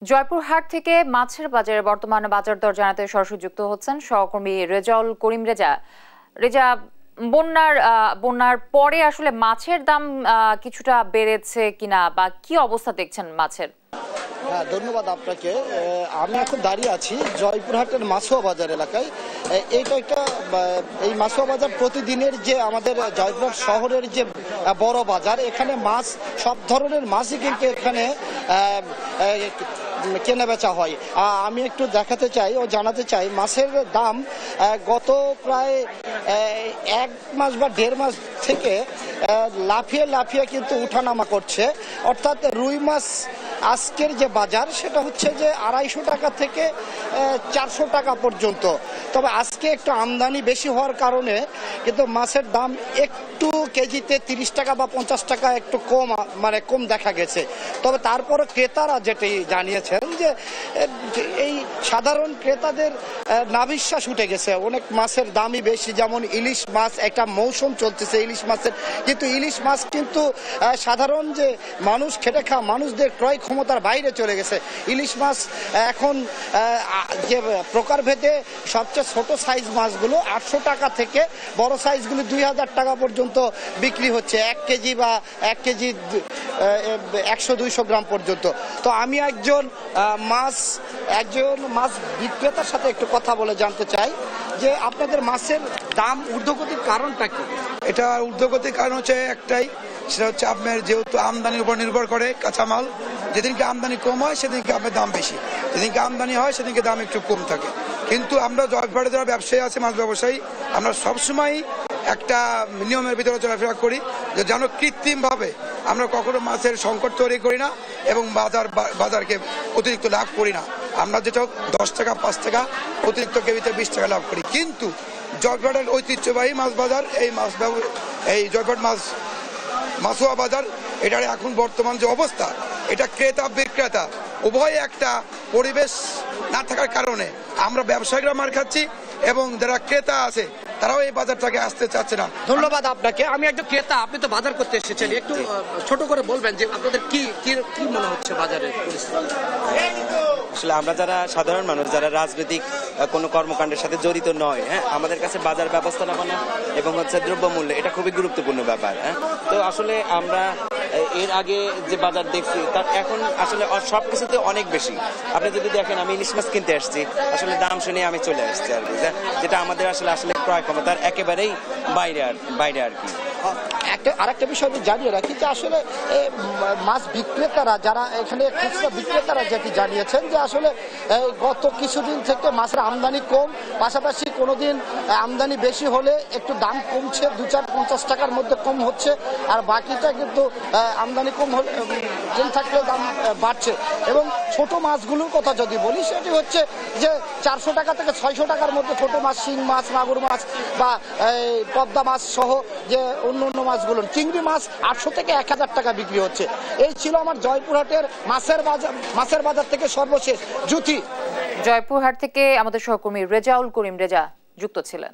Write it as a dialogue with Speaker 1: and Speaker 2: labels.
Speaker 1: জয়পুরহাট থেকে মাছের বাজারে বর্তমান বাজার দর জানাতে সরাসরি যুক্ত হচ্ছেন সহকর্মী রেজাউল করিম। রেজা, বন্যার পরে আসলে মাছের দাম কিছুটা বেড়েছে কিনা বা কি অবস্থা দেখছেন মাছের?
Speaker 2: হ্যাঁ, ধন্যবাদ আপনাকে। আমি এখন দাঁড়িয়ে আছি জয়পুরহাটের মাছুয়া বাজার এলাকায়। এই মাছুয়া বাজার প্রতিদিনের যে আমাদের জয়পুরহাট শহরের যে বড় বাজার, এখানে মাছ সব ধরনের মাছই কিন্তু এখানে কেনা বেচা হয়। আমি একটু দেখাতে চাই ও জানাতে চাই মাছের দাম গত প্রায় 1 মাস বা 1.5 মাস থেকে লাফিয়ে লাফিয়ে কিন্তু উঠানামা করছে। অর্থাৎ রুই মাছ আজকের যে বাজার সেটা হচ্ছে যে 250 টাকা থেকে 400 টাকা পর্যন্ত। তবে আজকে একটু আমদানি বেশি হওয়ার কারণে কিন্তু মাছের দাম একটু কেজিতে 30 টাকা বা 50 টাকা একটু কম দেখা গেছে। তবে তারপরে ক্রেতারা যেটি জানিয়েছেন যে এই সাধারণ ক্রেতাদের নাভিশ্বাস উঠে গেছে। অনেক মাছের দামই বেশি, যেমন ইলিশ মাছ, একটা মৌসুম চলতেছে ইলিশ মাছের, কিন্তু ইলিশ মাছ কিন্তু সাধারণ যে মানুষ খেটে খাওয়া মানুষদের ক্রয় ক্ষমতার বাইরে চলে গেছে। ইলিশ মাছ এখন যে প্রকারভেদে সবচেয়ে ছোট সাইজ মাছগুলো 800 টাকা থেকে বড় সাইজগুলো 2000 টাকা পর্যন্ত বিক্রি হচ্ছে, 1 কেজি বা 1 কেজি 100-200 গ্রাম পর্যন্ত। তো আমি একজন মাছ বিক্রেতার সাথে একটু কথা বলে জানতে চাই যে আপনাদের মাছের দাম ঊর্ধ্বগতির কারণটা কি?
Speaker 3: এটা ঊর্ধ্বগতির কারণ হচ্ছে একটাই, সেটা হচ্ছে আপনার যেহেতু আমদানির উপর নির্ভর করে কাঁচামাল। যেদিনকে আমদানি কম হয় সেদিনকে আপনার দাম বেশি, যেদিনকে আমদানি হয় সেদিনকে দাম একটু কম থাকে। কিন্তু আমরা জয়পুরহাটে যারা ব্যবসায়ী আছে, মাছ ব্যবসায়ী, আমরা সবসময় একটা নিয়মের ভিতরে চলাফেরা করি যে যেন কৃত্রিমভাবে আমরা কখনো মাছের সংকট তৈরি করি না এবং বাজারকে অতিরিক্ত লাভ করি না। আমরা যেটা 10 টাকা 5 টাকা অতিরিক্ত কেজিতে 20 টাকা লাভ করি। কিন্তু জয়পুরহাটের ঐতিহ্যবাহী মাছ বাজার, এই জয়পুরহাট মাছুয়া বাজার, এটার এখন বর্তমান যে অবস্থা, এটা ক্রেতা বিক্রেতা উভয় একটা পরিবেশ না থাকার কারণে আমরা ব্যবসায়ীরা মার খাচ্ছি এবং যারা ক্রেতা আছে তারাও এই বাজারটাকে আসতে চাচ্ছে না।
Speaker 2: ধন্যবাদ আপনাকে। আমি একজন ক্রেতা, আপনি তো বাজার করতে এসেছেন, একটু ছোট করে বলবেন যে আপনাদের কি মনে হচ্ছে বাজারের পরিস্থিতি?
Speaker 4: আসলে আমরা যারা সাধারণ মানুষ, যারা রাজনৈতিক কোনো কর্মকাণ্ডের সাথে জড়িত নয়, আমাদের কাছে বাজার ব্যবস্থাপনা এবং দ্রব্যমূল্য এটা খুবই গুরুত্বপূর্ণ ব্যাপার। তো আসলে আমরা এর আগে যে বাজার দেখছি তার এখন আসলে সবকিছুতে অনেক বেশি। আপনি যদি দেখেন, আমি ইলিশ মাছ কিনতে আসছি, আসলে দাম শুনে আমি চলে আসছি আর কি, যেটা আমাদের আসলে ক্রয় ক্ষমতার একেবারেই বাইরে আর কি।
Speaker 2: আরেকটা বিষয় আমি জানিয়ে রাখি যে আসলে মাছ বিক্রেতারা যারা এখানে খুচরা বিক্রেতারা যেটি জানিয়েছেন যে আসলে গত কিছুদিন থেকে মাছের আমদানি কম, পাশাপাশি কোনোদিন আমদানি বেশি হলে একটু দাম কমছে, 2-4-50 টাকার মধ্যে কম হচ্ছে, আর বাকিটা কিন্তু আমদানি কম থাকলেও দাম বাড়ছে। এবং ছোট মাছগুলোর কথা যদি বলি, সেটি হচ্ছে যে 400 টাকা থেকে 600 টাকার মধ্যে ছোট মাছ, শিং মাছ, মাগুর মাছ বা পদ্মা মাছ সহ যে অন্য মাছগুলো, চিংড়ি মাছ 800 থেকে 1000 টাকা বিক্রি হচ্ছে। এই ছিল আমার জয়পুরহাটের মাছের বাজার থেকে সর্বশেষ। জয়পুরহাট
Speaker 1: থেকে আমাদের সহকর্মী রেজাউল করিম যুক্ত ছিলেন।